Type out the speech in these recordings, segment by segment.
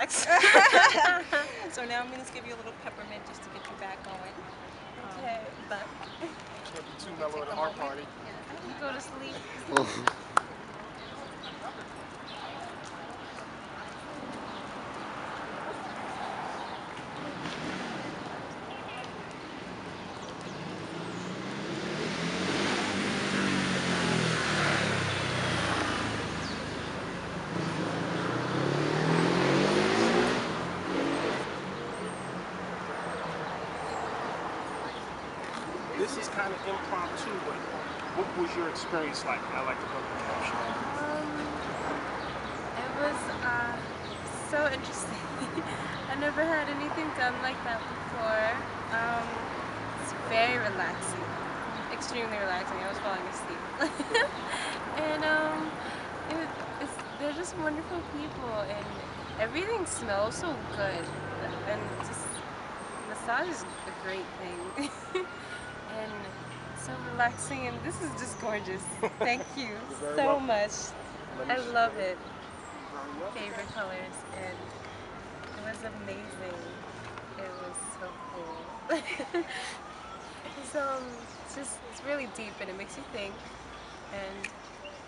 relax. So now I'm going to give you a little peppermint just to get you back going. Okay. But Can't be too mellow at our party. You go to sleep. This is kind of impromptu, but what was your experience like? I like to go to the caption. It was so interesting. I never had anything done like that before. It's very relaxing, extremely relaxing. I was falling asleep, and they're just wonderful people, and everything smells so good, and just massage is a great thing. And so relaxing, and this is just gorgeous. Thank you so much. I love it. Favorite colors, and it was amazing. It was so cool. It's really deep, and it makes you think. And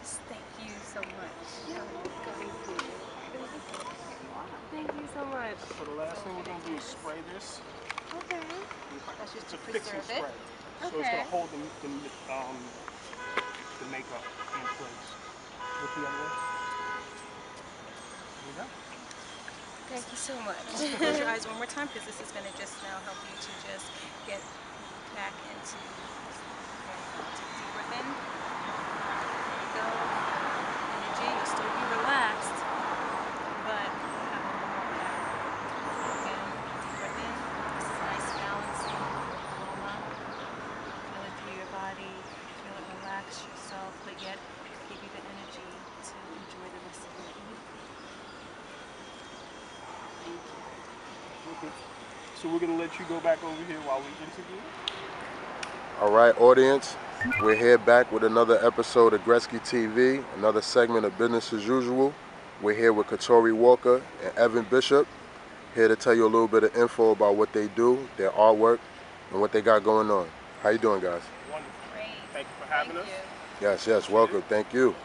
just thank you so much. Thank you so much. So the last thing we're going to do is spray this. Okay. that's just It's to a fixing preserve spray. it. So it's going to hold the makeup in place. With the other one. There you go. Thank you so much. Close your eyes one more time because this is going to just now help you to just get back into deep breath in. There you go. Energy. You'll still be relaxed, but you have a little more power. Again, deep breath in. This is nice balancing aroma. Feel it through your body. Feel it relax yourself, but yet give you the energy to enjoy the rest of your evening. So we're going to let you go back over here while we interview. All right, audience, we're here back with another episode of Gretski TV, another segment of Business as Usual. We're here with Katori Walker and Evan Bishop, here to tell you a little bit of info about what they do, their artwork, and what they got going on. How you doing, guys? Wonderful. Great. Thank you for having us. Yes, welcome. Thank you.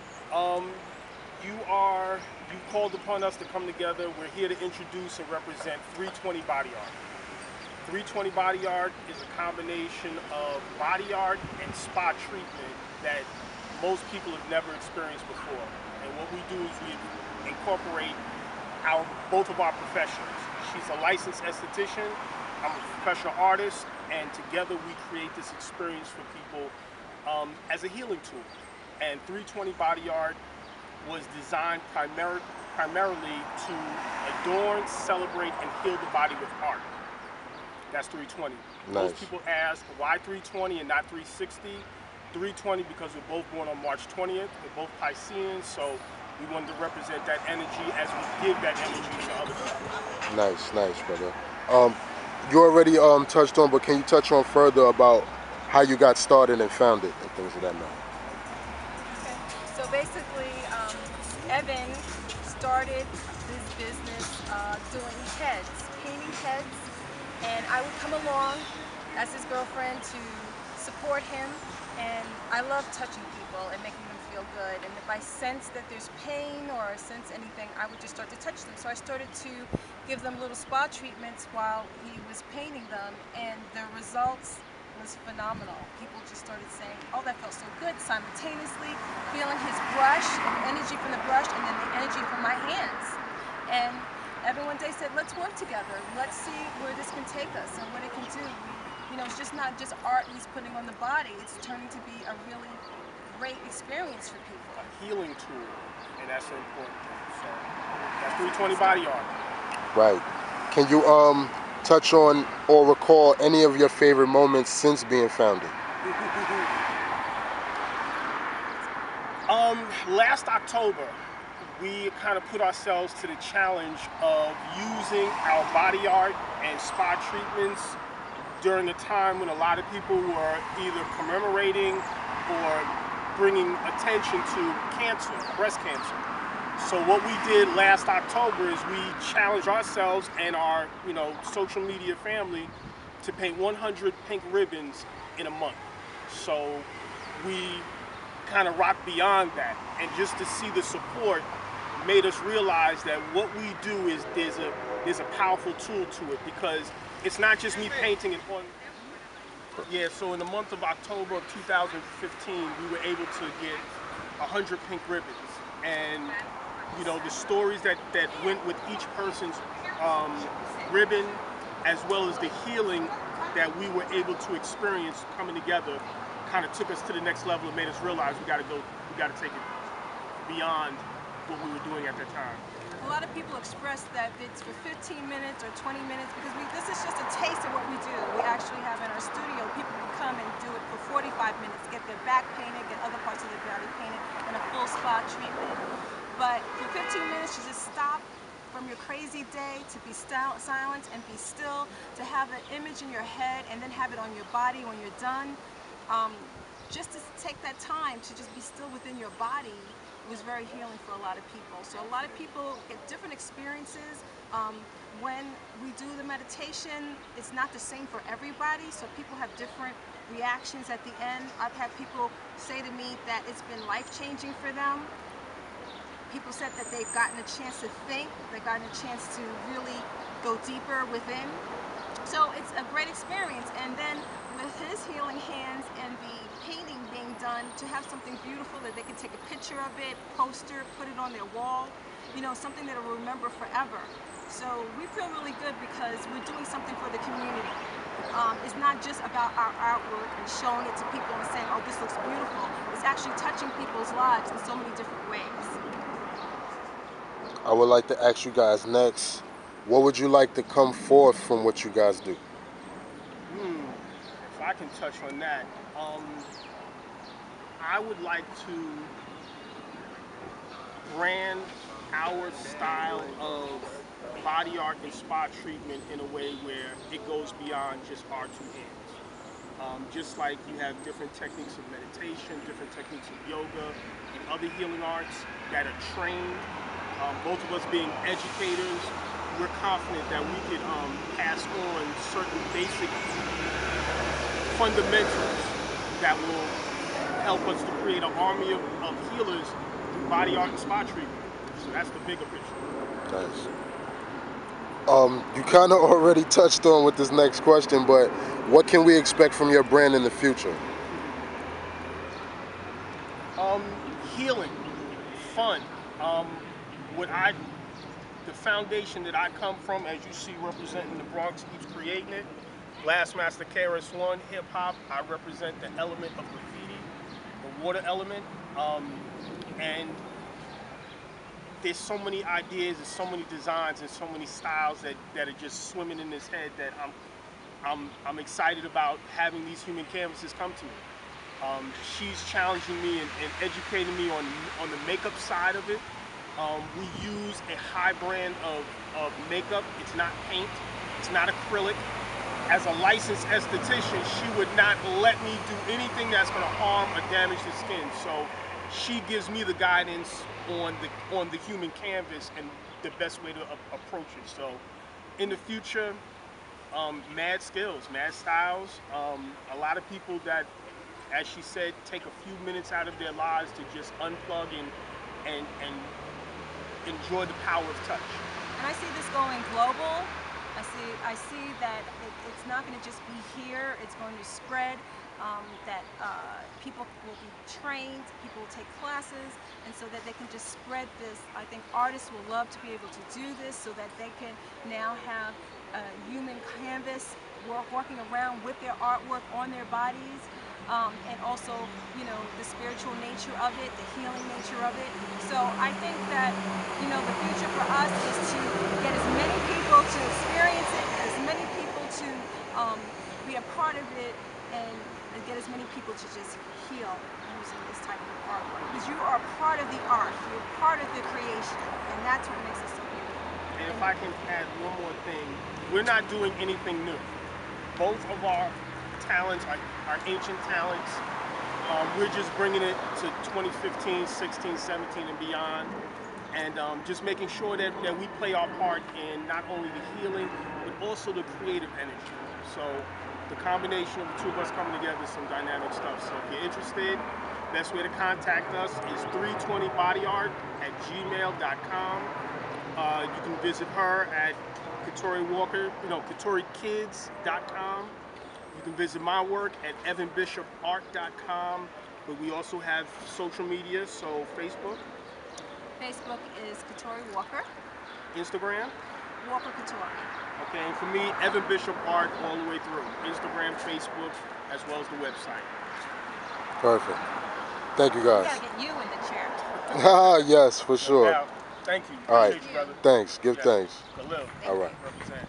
You called upon us to come together. We're here to introduce and represent 320 Body Art. 320 Body Art is a combination of body art and spa treatment that most people have never experienced before. And what we do is we incorporate both of our professions. She's a licensed esthetician, I'm a professional artist, and together we create this experience for people as a healing tool. And 320 Body Art was designed primarily to adorn, celebrate, and heal the body with art. That's 320. Nice. Most people ask, why 320 and not 360? 320 because we're both born on March 20th. We're both Pisceans, so we wanted to represent that energy as we give that energy to other people. Nice, brother. You already touched on, but can you touch on further about how you got started and founded and things of that matter? Okay. So basically, Evan started this business doing heads, painting heads, and I would come along as his girlfriend to support him, and I love touching people and making them feel good, and if I sense that there's pain or I sense anything, I would just start to touch them. So I started to give them little spa treatments while he was painting them, and the results was phenomenal. People just started saying, oh, that felt so good, simultaneously feeling his brush and energy from the brush and then the energy from my hands. And Evan one day said, let's work together. Let's see where this can take us and what it can do. You know, it's just not just art he's putting on the body. It's turning to be a really great experience for people. A healing tool, and that's the important thing. So that's 320 Body Art. Right. Can you touch on or recall any of your favorite moments since being founded? Last October, we kind of put ourselves to the challenge of using our body art and spa treatments during a time when a lot of people were either commemorating or bringing attention to cancer, breast cancer. So what we did last October is we challenged ourselves and our, social media family to paint 100 pink ribbons in a month. So we kind of rocked beyond that, and just to see the support made us realize that what we do is there's a powerful tool to it, because it's not just me painting it on. Yeah, so in the month of October of 2015, we were able to get 100 pink ribbons, and the stories that went with each person's ribbon, as well as the healing that we were able to experience coming together, kind of took us to the next level and made us realize we got to take it beyond what we were doing at that time. A lot of people express that it's for 15 minutes or 20 minutes, because this is just a taste of what we do. We actually have in our studio, people can come and do it for 45 minutes, get their back painted, get other parts of their body painted, and a full spa treatment. But for 15 minutes, you just stop from your crazy day to be silent and be still, to have an image in your head and then have it on your body when you're done. Just to take that time to just be still within your body was very healing for a lot of people. So a lot of people get different experiences. When we do the meditation, it's not the same for everybody, so people have different reactions at the end. I've had people say to me that it's been life-changing for them. People said that they've gotten a chance to think, they've gotten a chance to really go deeper within. So it's a great experience. And then with his healing hands and the painting being done, to have something beautiful that they can take a picture of it, poster, put it on their wall, something that will remember forever. So we feel really good because we're doing something for the community. It's not just about our artwork and showing it to people and saying, oh, this looks beautiful. It's actually touching people's lives in so many different ways. I would like to ask you guys next, what would you like to come forth from what you guys do? If I can touch on that, I would like to brand our style of body art and spa treatment in a way where it goes beyond just our two hands. Just like you have different techniques of meditation, different techniques of yoga, and other healing arts that are trained, both of us being educators, we're confident that we could pass on certain basic fundamentals that will help us to create an army of healers through body art and spa treatment. So that's the bigger picture. Nice. You kind of already touched on with this next question, but what can we expect from your brand in the future? Healing, fun. The foundation that I come from, as you see representing the Bronx, keeps creating it. Blastmaster KRS-One, hip hop. I represent the element of graffiti, the water element, and there's so many ideas, there's so many designs, and so many styles that are just swimming in this head that I'm excited about having these human canvases come to me. She's challenging me and educating me on the makeup side of it. We use a high brand of makeup. It's not paint, it's not acrylic. As a licensed esthetician, she would not let me do anything that's going to harm or damage the skin. So she gives me the guidance on the human canvas and the best way to approach it. So in the future, mad skills, mad styles. A lot of people that, as she said, take a few minutes out of their lives to just unplug and enjoy the power of touch. And I see this going global. I see that it's not going to just be here. It's going to spread. That people will be trained, people will take classes, and so that they can just spread this. I think artists will love to be able to do this so that they can now have a human canvas walking around with their artwork on their bodies, and also, the spiritual nature of it, the healing nature of it. So I think that, the future for us is to get as many people to experience it, as many people to be a part of it, and get as many people to just heal using this type of artwork. Because you are part of the art, you're part of the creation, and that's what makes it so beautiful. And if I can add one more thing, we're not doing anything new. Both of our talents are ancient talents. We're just bringing it to 2015, 16, 17, and beyond. and just making sure that we play our part in not only the healing, but also the creative energy. So the combination of the two of us coming together is some dynamic stuff. So if you're interested, best way to contact us is 320bodyart@gmail.com. You can visit her at Katori Walker, KatoriKids.com. You can visit my work at evanbishopart.com. But we also have social media, so Facebook. Facebook is Katori Walker. Instagram. Walker Katori. Okay, and for me, Evan Bishop Art all the way through. Instagram, Facebook, as well as the website. Perfect. Thank you guys. We gotta get you in the chair. Yes, for sure. Now, thank you. All right. Appreciate you, brother. Thanks. Give Yes. thanks. Khalil. All right. Represent.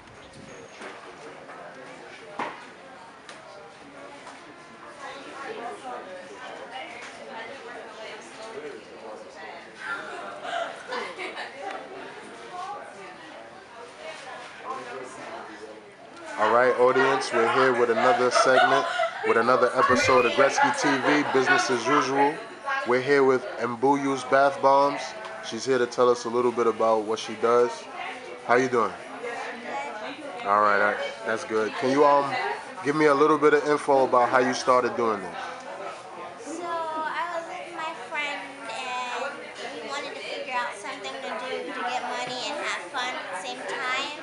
All right, audience, we're here with another segment, with another episode of Gretski TV, Business as Usual. We're here with Mbuyu's Bath Bombs. She's here to tell us a little bit about what she does. How you doing? All right, that's good. Can you give me a little bit of info about how you started doing this? So I was with my friend and we wanted to figure out something to do to get money and have fun at the same time.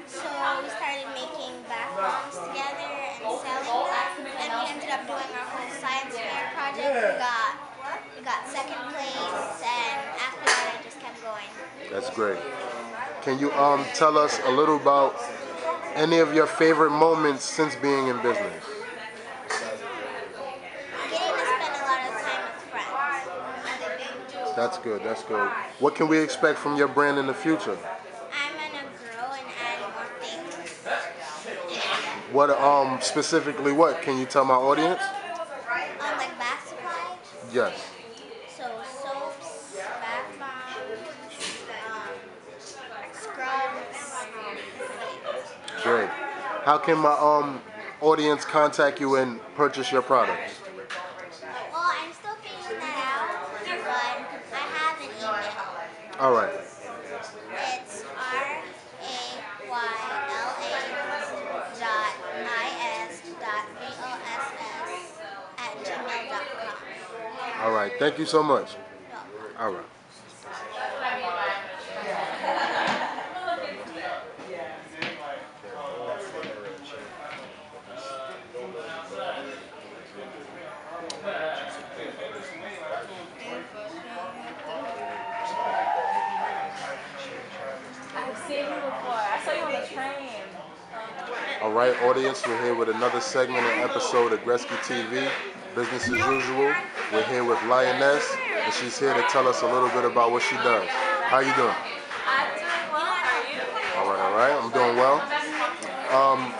So we started making bath bombs together and selling them. And we ended up doing our whole science fair project. We got second place, and after that I just kept going. That's great. Can you tell us a little about any of your favorite moments since being in business? Getting to spend a lot of time with friends. That's good, that's good. What can we expect from your brand in the future? I'm gonna grow and add more things. What specifically what? Can you tell my audience? Like bath supplies. Yes. So soaps, bath bombs, scrubs. Great. How can my audience contact you and purchase your products? Well, I'm still figuring that out, but I have an email. All right. It's rayys.voss@gmail.com. All right. Thank you so much. All right. I've seen you before. I saw you on the train. All right, audience. We're here with another segment and episode of Gretski TV, Business as Usual. We're here with Lyunest, and she's here to tell us a little bit about what she does. How you doing? I'm doing well. How are you? All right. I'm doing well.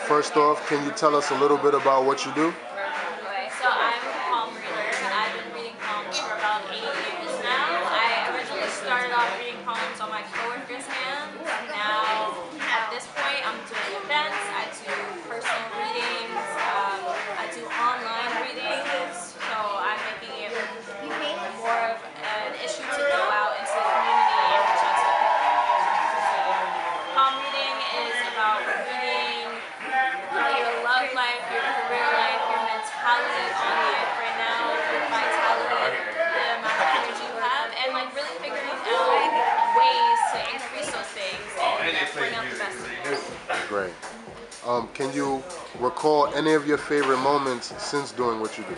First off, can you tell us a little bit about what you do? Okay, so I'm a palm reader. I've been reading palms for about 8 years now. I originally started off reading palms on my coworkers' hands. Now, at this point, I'm doing events. I do personal readings. I do online readings. So I'm making it more of an issue to go out into the community and reach out to people. Palm reading is about reading your love life, your career life, your mentality on life right now, your vitality, the amount of energy you have, and like really figuring out ways to increase those things and bring out the best in you. Great. Can you recall any of your favorite moments since doing what you do?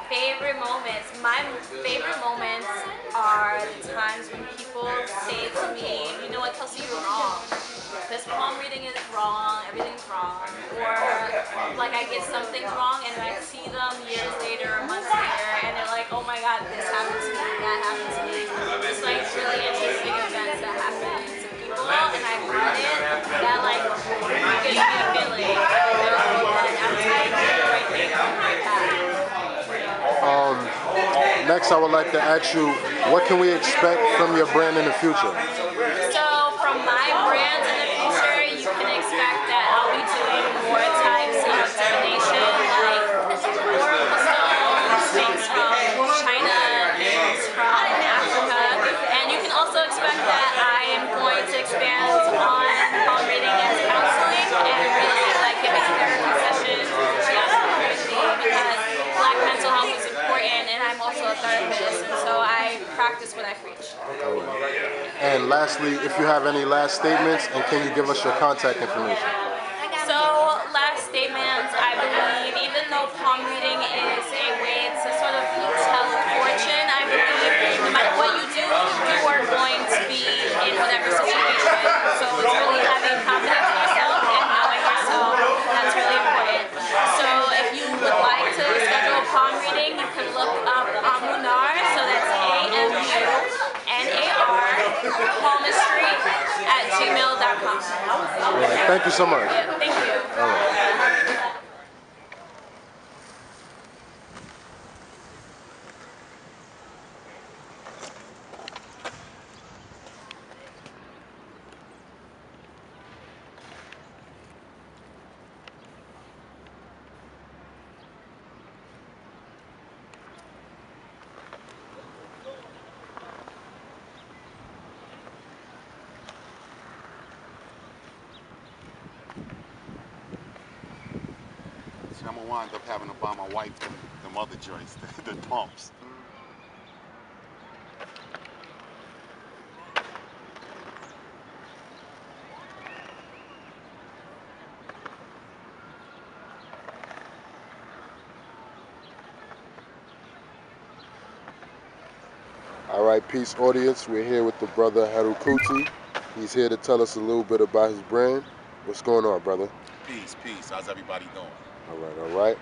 Favorite moments. My favorite moments are the times when people say to me, you know what, Kelsey, you're wrong. This palm reading is wrong, everything's wrong. Or like I get something's wrong and I see them years later or months later and they're like, oh my god, this happened to me, that happened to me. It's like really interesting events that happen to people and I've read it that like gives me a feeling that I'm trying to do the right thing on my path. Next, I would like to ask you, what can we expect from your brand in the future? So from my brand in the future, you can expect that I'll be doing more types of divination, like oracle stones, things from China, things from Africa, and you can also expands on palm reading as counseling and really like giving therapy sessions to the community because Black mental health is important, and I'm also a therapist, and so I practice what I preach. And lastly, if you have any last statements, and can you give us your contact information? So, last statements, I believe, even though palm reading is a way to sort of tell a fortune, I believe no matter what you do, you are going to be in whatever situation. So it's really having confidence in yourself and knowing yourself. That's really important. So if you would like to schedule a palm reading, you can look up Amunar, so that's AMUNAR, palmistry at gmail.com. All right, thank you so much. Yeah, thank you. All right. I'm gonna wind up having to buy my wife them other joints, the pumps. All right, peace audience. We're here with the brother Herukhuti. He's here to tell us a little bit about his brand. What's going on, brother? Peace, peace. How's everybody doing? All right, all right.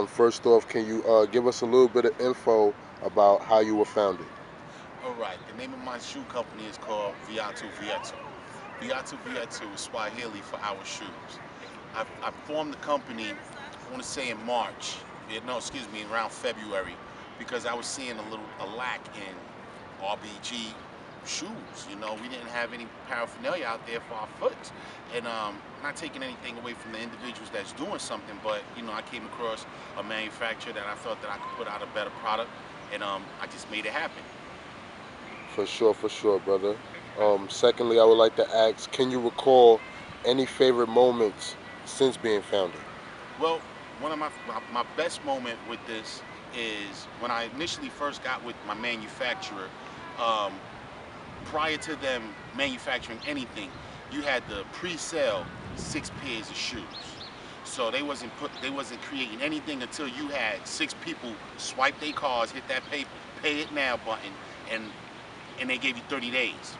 First off, can you give us a little bit of info about how you were founded? All right. The name of my shoe company is called Viatu Vietu. Viatu Vietu is Swahili for our shoes. I formed the company, I want to say in March. Around February, because I was seeing a lack in RBG shoes. You know, we didn't have any paraphernalia out there for our foot. And not taking anything away from the individuals that's doing something, but you know, I came across a manufacturer that I thought that I could put out a better product, and I just made it happen. For sure, brother. Secondly, I would like to ask, can you recall any favorite moments since being founded? Well, one of my best moment with this is when I initially first got with my manufacturer. Prior to them manufacturing anything, you had to pre-sell 6 pairs of shoes. So they wasn't creating anything until you had 6 people swipe their cards, hit that pay it now button, and they gave you 30 days.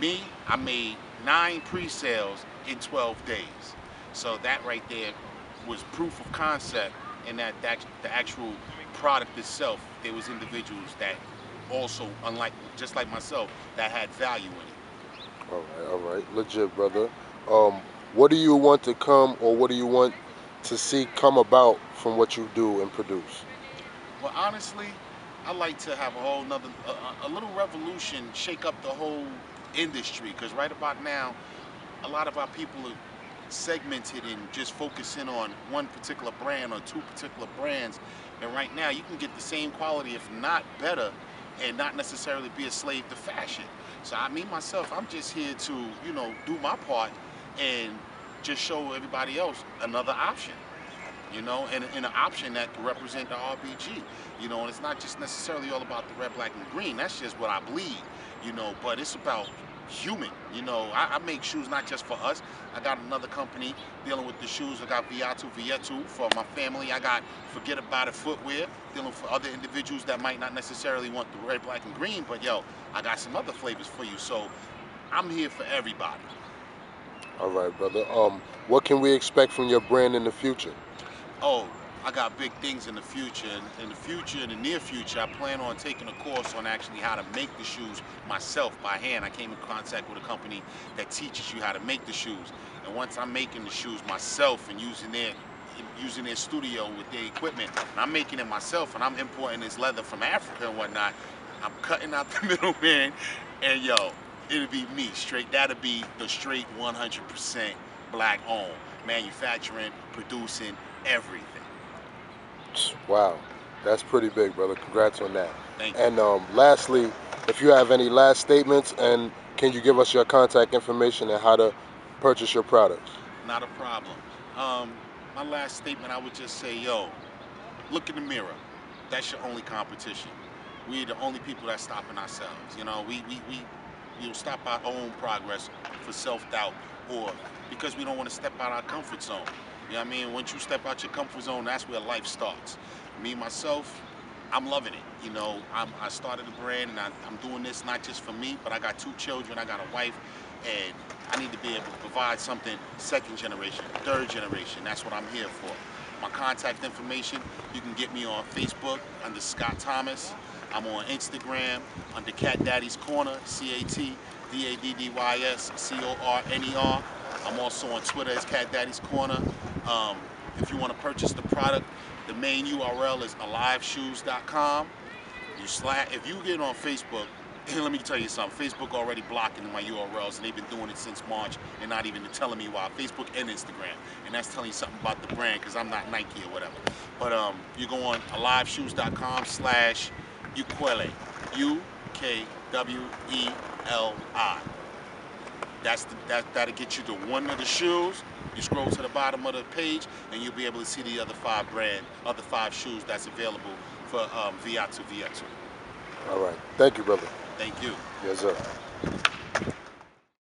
Me, I made 9 pre-sales in 12 days. So that right there was proof of concept, and that the actual product itself, there was individuals that also, just like myself, that had value in it. All right, legit, brother. What do you want to come, or what do you want to see come about from what you do and produce? Well, honestly, I like to have a little revolution, shake up the whole industry, because right about now, a lot of our people are segmented and just focusing on one particular brand or 2 particular brands. And right now, you can get the same quality, if not better, and not necessarily be a slave to fashion. So myself, I'm just here to, you know, do my part and just show everybody else another option, you know, and an option that can represent the RBG, you know, and it's not just necessarily all about the red, black, and green. That's just what I bleed, you know, but it's about human, you know. I make shoes not just for us. I got another company dealing with the shoes. I got Viatu Vietu for my family. I got Forget About It footwear, dealing for other individuals that might not necessarily want the red, black, and green, but yo, I got some other flavors for you. So I'm here for everybody. All right, brother. What can we expect from your brand in the future? Oh, I got big things in the future. In the near future, I plan on taking a course on actually how to make the shoes myself by hand. I came in contact with a company that teaches you how to make the shoes. And once I'm making the shoes myself and using their studio with their equipment, and I'm making it myself, and I'm importing this leather from Africa and whatnot, I'm cutting out the middleman, and yo, it'll be me straight. That'll be the straight 100% black owned, manufacturing, producing, everything. Wow, that's pretty big, brother. Congrats on that. Thank you. And lastly, if you have any last statements, and can you give us your contact information and how to purchase your products? Not a problem. My last statement, I would just say, yo, look in the mirror. That's your only competition. We're the only people that's stopping ourselves. You know, we'll stop our own progress for self-doubt or because we don't want to step out our comfort zone. You know what I mean? Once you step out your comfort zone, that's where life starts. Me, myself, I'm loving it. You know, I started a brand and I'm doing this not just for me, but I got 2 children, I got a wife, and I need to be able to provide something second generation, third generation. That's what I'm here for. My contact information, you can get me on Facebook under Scott Thomas. I'm on Instagram under Cat Daddy's Corner, CATDADDYSCORNER. I'm also on Twitter as Cat Daddy's Corner. If you want to purchase the product, the main URL is aliveshoes.com. If you get on Facebook, let me tell you something, Facebook already blocking my URLs and they've been doing it since March and not even telling me why. Facebook and Instagram. And that's telling you something about the brand because I'm not Nike or whatever. But you go on aliveshoes.com/Ukweli. UKWELI. That'll get you to one of the shoes. You scroll to the bottom of the page and you'll be able to see the other 5 shoes that's available for Viatu Viatu. All right. Thank you, brother. Thank you. Yes, sir.